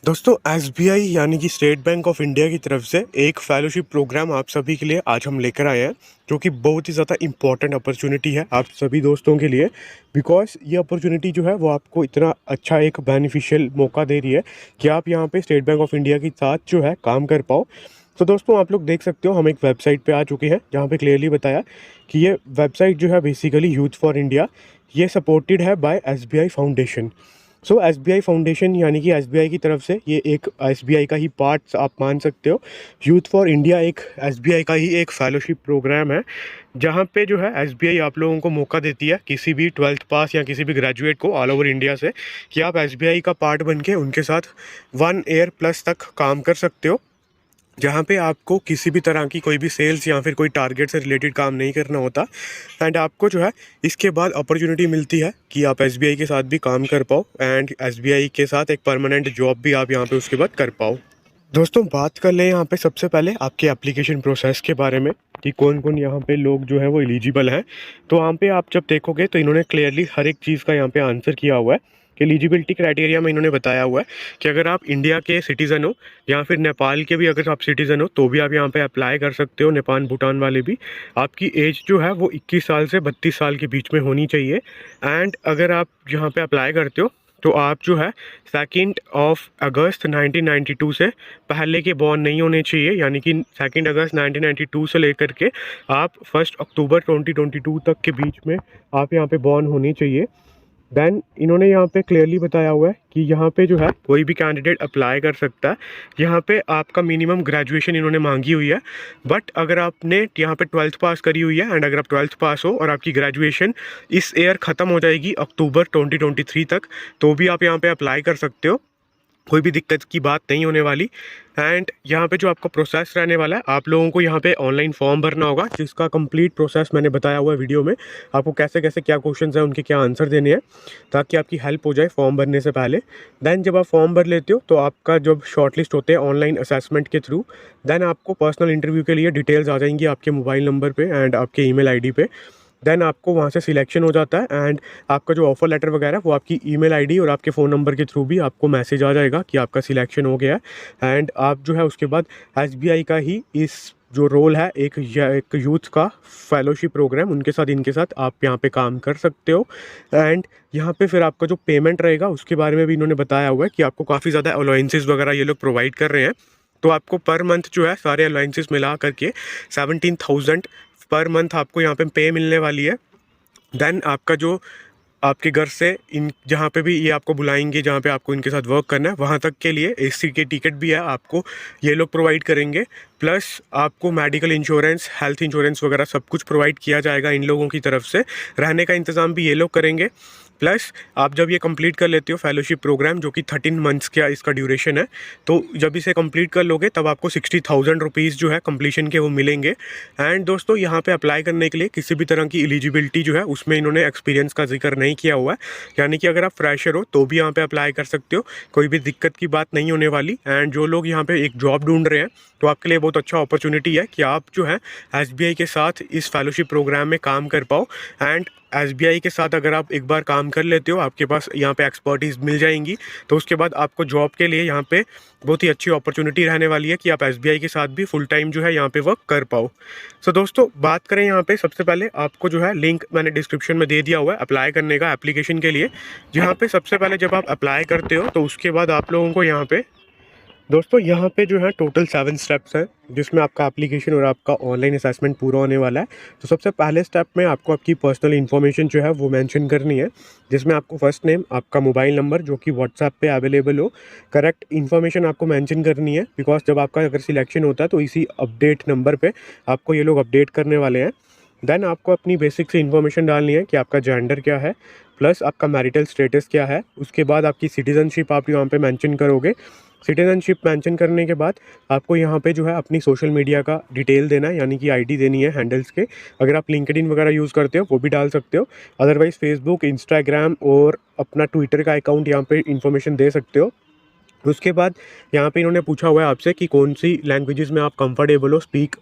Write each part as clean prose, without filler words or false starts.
दोस्तों एसबीआई यानी कि स्टेट बैंक ऑफ इंडिया की तरफ से एक फेलोशिप प्रोग्राम आप सभी के लिए आज हम लेकर आए हैं, जो कि बहुत ही ज़्यादा इम्पॉर्टेंट अपॉर्चुनिटी है आप सभी दोस्तों के लिए। बिकॉज ये अपॉर्चुनिटी जो है वो आपको इतना अच्छा एक बेनिफिशियल मौका दे रही है कि आप यहाँ पे स्टेट बैंक ऑफ इंडिया के साथ जो है काम कर पाओ। तो दोस्तों आप लोग देख सकते हो हम एक वेबसाइट पे आ चुके हैं जहाँ पे क्लियरली बताया कि ये वेबसाइट जो है बेसिकली यूथ फॉर इंडिया, ये सपोर्टेड है बाय एसबीआई फाउंडेशन। सो एसबीआई फाउंडेशन यानी कि एसबीआई की तरफ से ये एक एसबीआई का ही पार्ट आप मान सकते हो। यूथ फॉर इंडिया एक एसबीआई का ही एक फेलोशिप प्रोग्राम है, जहाँ पे जो है एसबीआई आप लोगों को मौका देती है किसी भी 12th पास या किसी भी ग्रेजुएट को ऑल ओवर इंडिया से कि आप एसबीआई का पार्ट बन के उनके साथ 1 ईयर प्लस तक काम कर सकते हो, जहाँ पे आपको किसी भी तरह की कोई भी सेल्स या फिर कोई टारगेट से रिलेटेड काम नहीं करना होता। एंड आपको जो है इसके बाद अपॉर्चुनिटी मिलती है कि आप एसबीआई के साथ भी काम कर पाओ एंड एसबीआई के साथ एक परमानेंट जॉब भी आप यहाँ पे उसके बाद कर पाओ। दोस्तों बात कर लें यहाँ पे सबसे पहले आपके एप्लीकेशन प्रोसेस के बारे में कि कौन कौन यहाँ पे लोग जो है वो एलिजिबल हैं। तो यहाँ पे आप जब देखोगे तो इन्होंने क्लियरली हर एक चीज़ का यहाँ पे आंसर किया हुआ है कि एलिजिबिलिटी क्राइटेरिया में इन्होंने बताया हुआ है कि अगर आप इंडिया के सिटीज़न हो या फिर नेपाल के भी अगर आप सिटीज़न हो तो भी आप यहाँ पे अप्लाई कर सकते हो। नेपाल भूटान वाले भी। आपकी एज जो है वो 21 साल से 32 साल के बीच में होनी चाहिए। एंड अगर आप यहाँ पे अप्लाई करते हो तो आप जो है 2 अगस्त 1992 से पहले के बॉर्न नहीं होने चाहिए, यानी कि 2 अगस्त 1992 से लेकर के आप 1 अक्टूबर 2022 तक के बीच में आप यहाँ पे बॉर्न होने चाहिए। देन इन्होंने यहाँ पे क्लियरली बताया हुआ है कि यहाँ पे जो है कोई भी कैंडिडेट अप्लाई कर सकता है। यहाँ पे आपका मिनिमम ग्रेजुएशन इन्होंने मांगी हुई है, बट अगर आपने यहाँ पे 12th पास करी हुई है एंड अगर आप 12th पास हो और आपकी ग्रेजुएशन इस ईयर ख़त्म हो जाएगी अक्टूबर 2023 तक, तो भी आप यहाँ पे अप्लाई कर सकते हो। कोई भी दिक्कत की बात नहीं होने वाली। एंड यहाँ पे जो आपका प्रोसेस रहने वाला है, आप लोगों को यहाँ पे ऑनलाइन फॉर्म भरना होगा, जिसका कंप्लीट प्रोसेस मैंने बताया हुआ है वीडियो में। आपको कैसे कैसे क्या क्वेश्चंस हैं उनके क्या आंसर देने हैं, ताकि आपकी हेल्प हो जाए फॉर्म भरने से पहले। देन जब आप फॉर्म भर लेते हो तो आपका जब शॉर्टलिस्ट होते हैं ऑनलाइन असेसमेंट के थ्रू, देन आपको पर्सनल इंटरव्यू के लिए डिटेल्स आ जाएंगी आपके मोबाइल नंबर पर एंड आपके ईमेल आईडी पे। देन आपको वहाँ से सिलेक्शन हो जाता है एंड आपका जो ऑफ़र लेटर वगैरह वो आपकी ईमेल आईडी और आपके फ़ोन नंबर के थ्रू भी आपको मैसेज आ जाएगा कि आपका सिलेक्शन हो गया है। एंड आप जो है उसके बाद एसबीआई का ही इस जो रोल है एक यूथ का फेलोशिप प्रोग्राम, उनके साथ इनके साथ आप यहाँ पे काम कर सकते हो। एंड यहाँ पे फिर आपका जो पेमेंट रहेगा उसके बारे में भी इन्होंने बताया हुआ है कि आपको काफ़ी ज़्यादा अलाउंसेस वगैरह ये लोग प्रोवाइड कर रहे हैं। तो आपको पर मंथ जो है सारे अलाउंसेस मिला करके 17,000 पर मंथ आपको यहाँ पे पे मिलने वाली है। देन आपका जो आपके घर से इन जहाँ पे भी ये आपको बुलाएंगे, जहाँ पे आपको इनके साथ वर्क करना है, वहाँ तक के लिए एसी के टिकट भी है आपको ये लोग प्रोवाइड करेंगे। प्लस आपको मेडिकल इंश्योरेंस, हेल्थ इंश्योरेंस वगैरह सब कुछ प्रोवाइड किया जाएगा इन लोगों की तरफ से। रहने का इंतज़ाम भी ये लोग करेंगे। प्लस आप जब ये कंप्लीट कर लेते हो फेलोशिप प्रोग्राम, जो कि 13 मंथ्स का इसका ड्यूरेशन है, तो जब इसे कंप्लीट कर लोगे तब आपको 60,000 रुपीज़ जो है कंप्लीशन के वो मिलेंगे। एंड दोस्तों यहाँ पे अप्लाई करने के लिए किसी भी तरह की एलिजिबिलिटी जो है उसमें इन्होंने एक्सपीरियंस का जिक्र नहीं किया हुआ है, यानी कि अगर आप फ्रेशर हो तो भी यहाँ पे अप्लाई कर सकते हो, कोई भी दिक्कत की बात नहीं होने वाली। एंड जो लोग यहाँ पे एक जॉब ढूंढ रहे हैं तो आपके लिए बहुत अच्छा अपॉर्चुनिटी है कि आप जो है एसबीआई के साथ इस फेलोशिप प्रोग्राम में काम कर पाओ। एंड एसबीआई के साथ अगर आप एक बार काम कर लेते हो, आपके पास यहाँ पे एक्सपर्टीज़ मिल जाएंगी, तो उसके बाद आपको जॉब के लिए यहाँ पे बहुत ही अच्छी अपॉर्चुनिटी रहने वाली है कि आप एसबीआई के साथ भी फुल टाइम जो है यहाँ पे वर्क कर पाओ। सो दोस्तों बात करें यहाँ पे, सबसे पहले आपको जो है लिंक मैंने डिस्क्रिप्शन में दे दिया हुआ है अप्लाई करने का एप्लीकेशन के लिए, जहाँ पे सबसे पहले जब आप अप्लाई करते हो तो उसके बाद आप लोगों को यहाँ पे दोस्तों यहाँ पे जो है टोटल 7 स्टेप्स हैं, जिसमें आपका एप्लीकेशन और आपका ऑनलाइन असेसमेंट पूरा होने वाला है। तो सबसे पहले स्टेप में आपको आपकी पर्सनल इन्फॉर्मेशन जो है वो मेंशन करनी है, जिसमें आपको फर्स्ट नेम, आपका मोबाइल नंबर जो कि व्हाट्सएप पे अवेलेबल हो, करेक्ट इन्फॉर्मेशन आपको मेंशन करनी है। बिकॉज जब आपका अगर सिलेक्शन होता है तो इसी अपडेट नंबर पर आपको ये लोग अपडेट करने वाले हैं। देन आपको अपनी बेसिक से इन्फॉर्मेशन डालनी है कि आपका जेंडर क्या है, प्लस आपका मैरिटल स्टेटस क्या है। उसके बाद आपकी सिटीज़नशिप आप यहाँ पे मेंशन करोगे। सिटीज़नशिप मेंशन करने के बाद आपको यहाँ पे जो है अपनी सोशल मीडिया का डिटेल देना है, यानी कि आईडी देनी है हैंडल्स के। अगर आप लिंक्डइन वगैरह यूज़ करते हो वो भी डाल सकते हो, अदरवाइज़ फेसबुक, इंस्टाग्राम और अपना ट्विटर का अकाउंट यहाँ पे इन्फॉर्मेशन दे सकते हो। उसके बाद यहाँ पे इन्होंने पूछा हुआ है आपसे कि कौन सी लैंग्वेजेस में आप कंफर्टेबल हो स्पीक,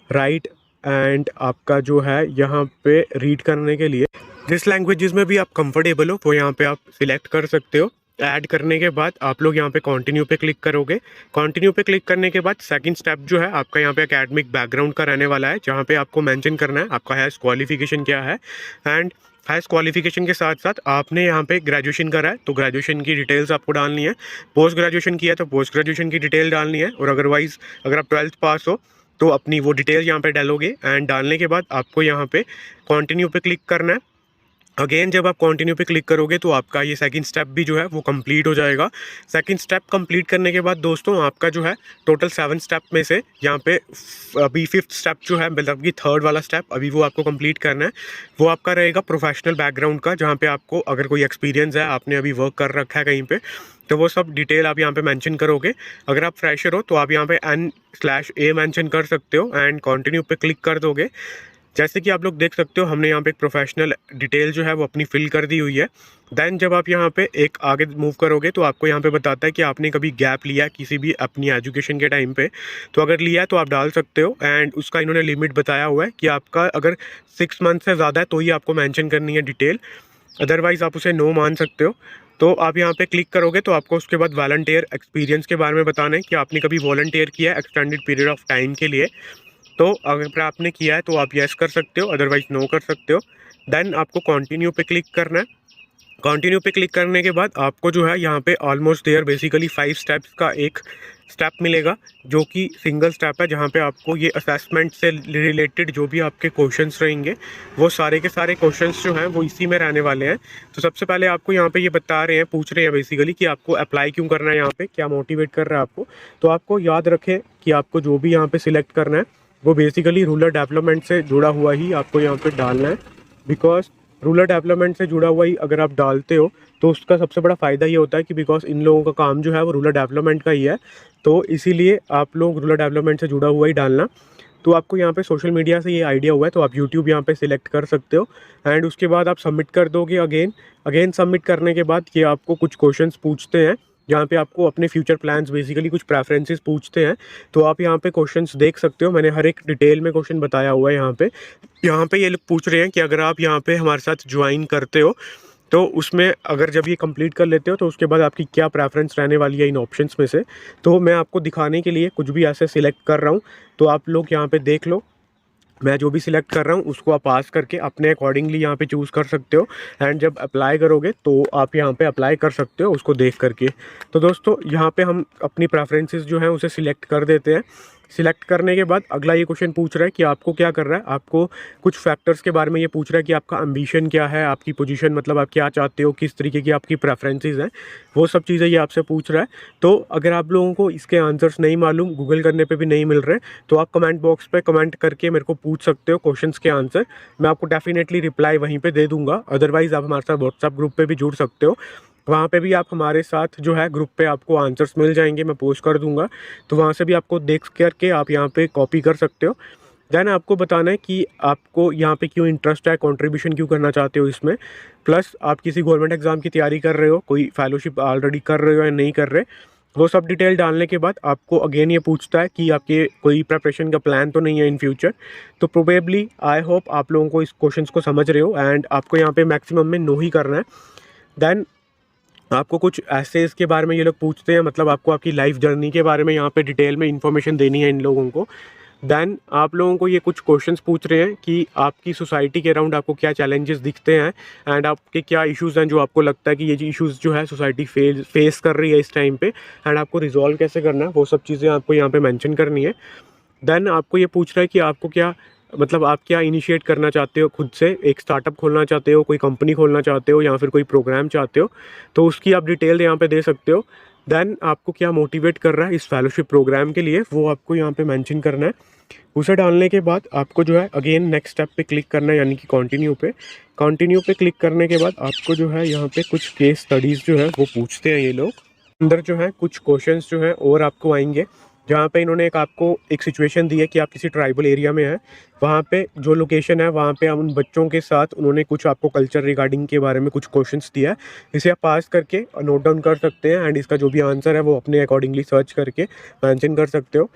राइट एंड आपका जो है यहाँ पे रीड करने के लिए जिस लैंग्वेजेस में भी आप कंफर्टेबल हो वो यहाँ पे आप सिलेक्ट कर सकते हो। ऐड करने के बाद आप लोग यहाँ पे कंटिन्यू पे क्लिक करोगे। कंटिन्यू पे क्लिक करने के बाद सेकंड स्टेप जो है आपका यहाँ पे एकेडमिक बैकग्राउंड का रहने वाला है, जहाँ पे आपको मेंशन करना है आपका हाईएस्ट क्वालिफिकेशन क्या है। एंड हाईएस्ट क्वालिफिकेशन के साथ साथ आपने यहाँ पे ग्रेजुएशन करा है तो ग्रेजुएशन की डिटेल्स आपको डालनी है, पोस्ट ग्रेजुएशन किया है तो पोस्ट ग्रेजुएशन की डिटेल डालनी है, और अदरवाइज़ अगर आप 12th पास हो तो अपनी वो डिटेल यहाँ पे डालोगे। एंड डालने के बाद आपको यहाँ पे कंटिन्यू पे क्लिक करना है। अगेन जब आप कंटिन्यू पे क्लिक करोगे तो आपका ये सेकंड स्टेप भी जो है वो कंप्लीट हो जाएगा। सेकंड स्टेप कंप्लीट करने के बाद दोस्तों आपका जो है टोटल 7 स्टेप में से यहाँ पे अभी 5th स्टेप जो है, मतलब कि थर्ड वाला स्टेप अभी वो आपको कंप्लीट करना है। वो आपका रहेगा प्रोफेशनल बैकग्राउंड का, जहाँ पे आपको अगर कोई एक्सपीरियंस है, आपने अभी वर्क कर रखा है कहीं पे, तो वो सब डिटेल आप यहाँ पे मेंशन करोगे। अगर आप फ्रेशर हो तो आप यहाँ पे N/A मेंशन कर सकते हो एंड कंटिन्यू पे क्लिक कर दोगे। जैसे कि आप लोग देख सकते हो हमने यहाँ पे एक प्रोफेशनल डिटेल जो है वो अपनी फिल कर दी हुई है। देन जब आप यहाँ पे एक आगे मूव करोगे तो आपको यहाँ पे बताता है कि आपने कभी गैप लिया किसी भी अपनी एजुकेशन के टाइम पे, तो अगर लिया है तो आप डाल सकते हो। एंड उसका इन्होंने लिमिट बताया हुआ है कि आपका अगर 6 मंथ से ज़्यादा है तो ही आपको मेंशन करनी है डिटेल, अदरवाइज़ आप उसे नो मान सकते हो। तो आप यहाँ पे क्लिक करोगे तो आपको उसके बाद वॉलंटियर एक्सपीरियंस के बारे में बताना है कि आपने कभी वॉलंटियर किया है एक्सटेंडेड पीरियड ऑफ टाइम के लिए। तो अगर आपने किया है तो आप येस कर सकते हो, अदरवाइज नो कर सकते हो। देन आपको कंटिन्यू पे क्लिक करना है। कंटिन्यू पे क्लिक करने के बाद आपको जो है यहाँ पे ऑलमोस्ट देयर बेसिकली 5 स्टेप्स का एक स्टेप मिलेगा, जो कि सिंगल स्टेप है, जहाँ पे आपको ये असेसमेंट से रिलेटेड जो भी आपके क्वेश्चंस रहेंगे वो सारे के सारे क्वेश्चंस जो हैं वो इसी में रहने वाले हैं। तो सबसे पहले आपको यहाँ पे ये बता रहे हैं, पूछ रहे हैं बेसिकली कि आपको अप्लाई क्यों करना है, यहाँ पे क्या मोटिवेट कर रहा है आपको। तो आपको याद रखें कि आपको जो भी यहाँ पे सिलेक्ट करना है वो बेसिकली रूरल डेवलपमेंट से जुड़ा हुआ ही आपको यहाँ पे डालना है। बिकॉज रूरल डेवलपमेंट से जुड़ा हुआ ही अगर आप डालते हो तो उसका सबसे बड़ा फ़ायदा ये होता है कि बिकॉज इन लोगों का काम जो है वो रूरल डेवलपमेंट का ही है, तो इसीलिए आप लोग रूरल डेवलपमेंट से जुड़ा हुआ ही डालना। तो आपको यहाँ पे सोशल मीडिया से ये आइडिया हुआ है तो आप यूट्यूब यहाँ पे सिलेक्ट कर सकते हो। एंड उसके बाद आप सबमिट कर दोगे। अगेन सबमिट करने के बाद ये आपको कुछ क्वेश्चंस पूछते हैं, जहाँ पे आपको अपने फ्यूचर प्लान्स बेसिकली कुछ प्रेफरेंसेस पूछते हैं। तो आप यहाँ पे क्वेश्चंस देख सकते हो, मैंने हर एक डिटेल में क्वेश्चन बताया हुआ है। यहाँ पे ये लोग पूछ रहे हैं कि अगर आप यहाँ पे हमारे साथ ज्वाइन करते हो तो उसमें अगर जब ये कंप्लीट कर लेते हो तो उसके बाद आपकी क्या प्रेफरेंस रहने वाली है इन ऑप्शंस में से। तो मैं आपको दिखाने के लिए कुछ भी ऐसे सिलेक्ट कर रहा हूँ, तो आप लोग यहाँ पे देख लो। मैं जो भी सिलेक्ट कर रहा हूँ उसको आप पास करके अपने अकॉर्डिंगली यहाँ पे चूज़ कर सकते हो। एंड जब अप्लाई करोगे तो आप यहाँ पे अप्लाई कर सकते हो उसको देख करके। तो दोस्तों यहाँ पे हम अपनी प्रेफरेंसेस जो हैं उसे सिलेक्ट कर देते हैं। सिलेक्ट करने के बाद अगला ये क्वेश्चन पूछ रहा है कि आपको क्या कर रहा है, आपको कुछ फैक्टर्स के बारे में ये पूछ रहा है कि आपका एम्बिशन क्या है, आपकी पोजीशन, मतलब आप क्या चाहते हो, किस तरीके की आपकी प्रेफरेंसेस हैं, वो सब चीज़ें ये आपसे पूछ रहा है। तो अगर आप लोगों को इसके आंसर्स नहीं मालूम, गूगल करने पे भी नहीं मिल रहे, तो आप कमेंट बॉक्स पे कमेंट करके मेरे को पूछ सकते हो क्वेश्चंस के आंसर। मैं आपको डेफिनेटली रिप्लाई वहीं पे दे दूंगा। अदरवाइज़ आप हमारे साथ व्हाट्सएप ग्रुप पे भी जुड़ सकते हो, वहाँ पे भी आप हमारे साथ जो है ग्रुप पे आपको आंसर्स मिल जाएंगे, मैं पोस्ट कर दूंगा। तो वहाँ से भी आपको देख करके आप यहाँ पे कॉपी कर सकते हो। देन आपको बताना है कि आपको यहाँ पे क्यों इंटरेस्ट है, कंट्रीब्यूशन क्यों करना चाहते हो इसमें, प्लस आप किसी गवर्नमेंट एग्ज़ाम की तैयारी कर रहे हो, कोई फेलोशिप ऑलरेडी कर रहे हो या नहीं कर रहे, वो सब डिटेल डालने के बाद आपको अगेन ये पूछता है कि आपके कोई प्रिपरेशन का प्लान तो नहीं है इन फ्यूचर। तो प्रोबेबली आई होप आप लोगों को इस क्वेश्चन को समझ रहे हो एंड आपको यहाँ पे मैक्सिमम में नो ही करना है। देन आपको कुछ ऐसे इसके बारे में ये लोग पूछते हैं, मतलब आपको आपकी लाइफ जर्नी के बारे में यहाँ पे डिटेल में इन्फॉर्मेशन देनी है इन लोगों को। देन आप लोगों को ये कुछ क्वेश्चंस पूछ रहे हैं कि आपकी सोसाइटी के अराउंड आपको क्या चैलेंजेस दिखते हैं एंड आपके क्या इश्यूज़ हैं जो आपको लगता है कि ये इश्यूज़ जो है सोसाइटी फेस कर रही है इस टाइम पे, एंड आपको रिजॉल्व कैसे करना है, वो सब चीज़ें आपको यहाँ पे मेंशन करनी है। देन आपको ये पूछ रहा है कि आपको क्या, मतलब आप क्या इनिशिएट करना चाहते हो, खुद से एक स्टार्टअप खोलना चाहते हो, कोई कंपनी खोलना चाहते हो या फिर कोई प्रोग्राम चाहते हो, तो उसकी आप डिटेल यहाँ पे दे सकते हो। देन आपको क्या मोटिवेट कर रहा है इस फेलोशिप प्रोग्राम के लिए, वो आपको यहाँ पे मेंशन करना है। उसे डालने के बाद आपको जो है अगेन नेक्स्ट स्टेप पे क्लिक करना है, यानी कि कंटिन्यू पे क्लिक करने के बाद आपको जो है यहाँ पे कुछ केस स्टडीज़ जो है वो पूछते हैं ये लोग। अंदर जो है कुछ क्वेश्चंस जो है और आपको आएंगे, जहाँ पे इन्होंने आपको एक सिचुएशन दी है कि आप किसी ट्राइबल एरिया में हैं, वहाँ पे जो लोकेशन है वहाँ पे उन बच्चों के साथ उन्होंने कुछ आपको कल्चर रिगार्डिंग के बारे में कुछ क्वेश्चंस दिया है। इसे आप पास करके नोट डाउन कर सकते हैं एंड इसका जो भी आंसर है वो अपने अकॉर्डिंगली सर्च करके मेंशन कर सकते हो।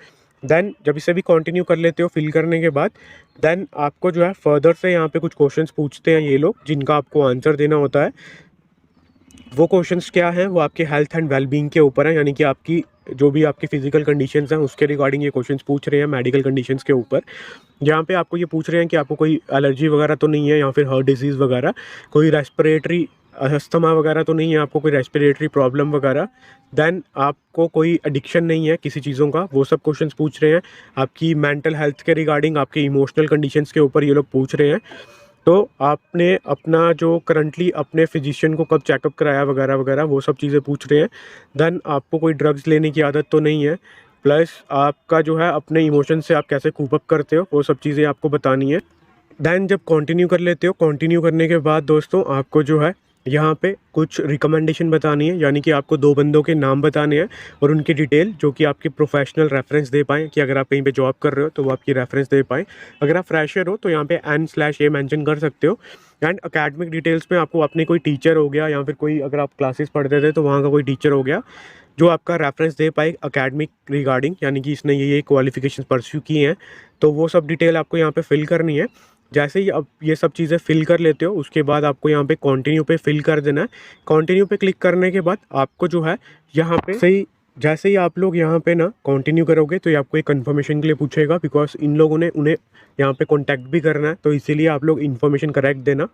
देन जब इसे भी कंटिन्यू कर लेते हो फिल करने के बाद, देन आपको जो है फर्दर से यहाँ पे कुछ क्वेश्चंस पूछते हैं ये लोग, जिनका आपको आंसर देना होता है। वो क्वेश्चंस क्या हैं, वो आपके हेल्थ एंड वेलबींग के ऊपर है, यानी कि आपकी जो भी आपकी फिजिकल कंडीशंस हैं उसके रिगार्डिंग ये क्वेश्चंस पूछ रहे हैं, मेडिकल कंडीशंस के ऊपर। जहाँ पे आपको ये पूछ रहे हैं कि आपको कोई एलर्जी वगैरह तो नहीं है या फिर हार्ट डिजीज़ वगैरह, कोई रेस्पिरेटरी अस्थमा वगैरह तो नहीं है, आपको कोई रेस्पिरेटरी प्रॉब्लम वगैरह, देन आपको कोई एडिक्शन नहीं है किसी चीज़ों का, वो सब क्वेश्चंस पूछ रहे हैं। आपकी मेंटल हेल्थ के रिगार्डिंग, आपके इमोशनल कंडीशंस के ऊपर ये लोग पूछ रहे हैं। तो आपने अपना जो करंटली अपने फिजिशियन को कब चेकअप कराया वगैरह वगैरह, वो सब चीज़ें पूछ रहे हैं। देन आपको कोई ड्रग्स लेने की आदत तो नहीं है, प्लस आपका जो है अपने इमोशन से आप कैसे कूप अप करते हो, वो सब चीज़ें आपको बतानी है। देन जब कंटिन्यू कर लेते हो, कंटिन्यू करने के बाद दोस्तों आपको जो है यहाँ पे कुछ रिकमेंडेशन बतानी है, यानी कि आपको 2 बंदों के नाम बताने हैं और उनकी डिटेल, जो कि आपकी प्रोफेशनल रेफरेंस दे पाएँ, कि अगर आप कहीं पे जॉब कर रहे हो तो वो आपकी रेफरेंस दे पाएँ। अगर आप फ्रेशर हो तो यहाँ पे N/A मेंशन कर सकते हो। एंड एकेडमिक डिटेल्स में आपको अपने कोई टीचर हो गया या फिर कोई, अगर आप क्लासेस पढ़ते थे तो वहाँ का कोई टीचर हो गया, जो आपका रेफरेंस दे पाए एकेडमिक रिगार्डिंग, यानी कि इसने ये क्वालिफिकेशन परस्यू की हैं, तो वो सब डिटेल आपको यहाँ पे फिल करनी है। जैसे ही अब ये सब चीज़ें फिल कर लेते हो, उसके बाद आपको यहाँ पे कंटिन्यू पे फिल कर देना है। कंटिन्यू पे क्लिक करने के बाद आपको जो है यहाँ पे सही, जैसे ही आप लोग यहाँ पे ना कंटिन्यू करोगे तो ये आपको एक कंफर्मेशन के लिए पूछेगा, बिकॉज इन लोगों ने उन्हें यहाँ पे कॉन्टैक्ट भी करना है, तो इसीलिए आप लोग इन्फॉर्मेशन करेक्ट देना।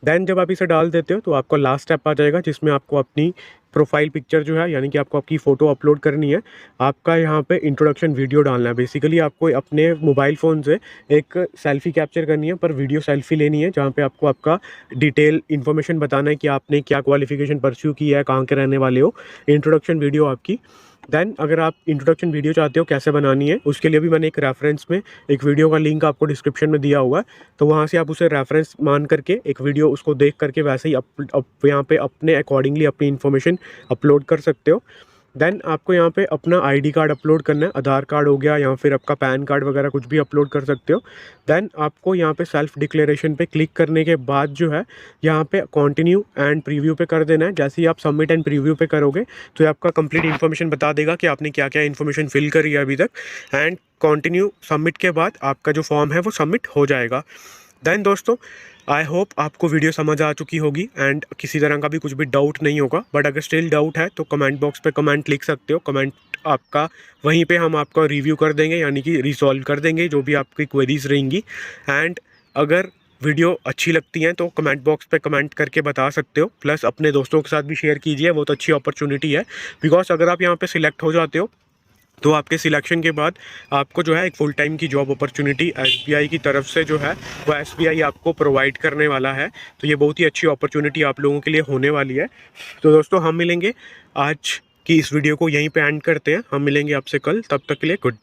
देन जब आप इसे डाल देते हो तो आपका लास्ट स्टेप आ जाएगा, जिसमें आपको अपनी प्रोफाइल पिक्चर जो है, यानी कि आपको आपकी फ़ोटो अपलोड करनी है। आपका यहाँ पे इंट्रोडक्शन वीडियो डालना है। बेसिकली आपको अपने मोबाइल फ़ोन से एक सेल्फ़ी कैप्चर करनी है, पर वीडियो सेल्फ़ी लेनी है, जहाँ पे आपको आपका डिटेल इन्फॉर्मेशन बताना है कि आपने क्या क्वालिफ़िकेशन परस्यू की है, कहाँ के रहने वाले हो, इंट्रोडक्शन वीडियो आपकी। देन अगर आप इंट्रोडक्शन वीडियो चाहते हो कैसे बनानी है, उसके लिए भी मैंने एक रेफरेंस में एक वीडियो का लिंक आपको डिस्क्रिप्शन में दिया हुआ है, तो वहाँ से आप उसे रेफरेंस मान करके एक वीडियो उसको देख करके वैसे ही यहाँ पे अपने अकॉर्डिंगली अपनी इन्फॉर्मेशन अपलोड कर सकते हो। देन आपको यहाँ पे अपना आईडी कार्ड अपलोड करना है, आधार कार्ड हो गया या फिर आपका पैन कार्ड वगैरह कुछ भी अपलोड कर सकते हो। देन आपको यहाँ पे सेल्फ डिक्लेरेशन पे क्लिक करने के बाद जो है यहाँ पे कंटिन्यू एंड प्रीव्यू पे कर देना है। जैसे ही आप सबमिट एंड प्रीव्यू पे करोगे तो ये आपका कंप्लीट इन्फॉर्मेशन बता देगा कि आपने क्या क्या इन्फॉर्मेशन फिल करी है अभी तक। एंड कंटिन्यू सबमिट के बाद आपका जो फॉर्म है वो सबमिट हो जाएगा। देन दोस्तों, आई होप आपको वीडियो समझ आ चुकी होगी एंड किसी तरह का भी कुछ भी डाउट नहीं होगा। बट अगर स्टिल डाउट है तो कमेंट बॉक्स पे कमेंट लिख सकते हो। कमेंट आपका वहीं पे हम आपका रिव्यू कर देंगे, यानी कि रिसॉल्व कर देंगे जो भी आपकी क्वेरीज रहेंगी। एंड अगर वीडियो अच्छी लगती हैं तो कमेंट बॉक्स पे कमेंट करके बता सकते हो, प्लस अपने दोस्तों के साथ भी शेयर कीजिए, बहुत अच्छी अपॉर्चुनिटी है। बिकॉज अगर आप यहाँ पे सिलेक्ट हो जाते हो तो आपके सिलेक्शन के बाद आपको जो है एक फुल टाइम की जॉब अपॉर्चुनिटी एसबीआई की तरफ से जो है वो एसबीआई आपको प्रोवाइड करने वाला है। तो ये बहुत ही अच्छी अपॉर्चुनिटी आप लोगों के लिए होने वाली है। तो दोस्तों, हम मिलेंगे, आज की इस वीडियो को यहीं पे एंड करते हैं। हम मिलेंगे आपसे कल, तब तक के लिए गुड।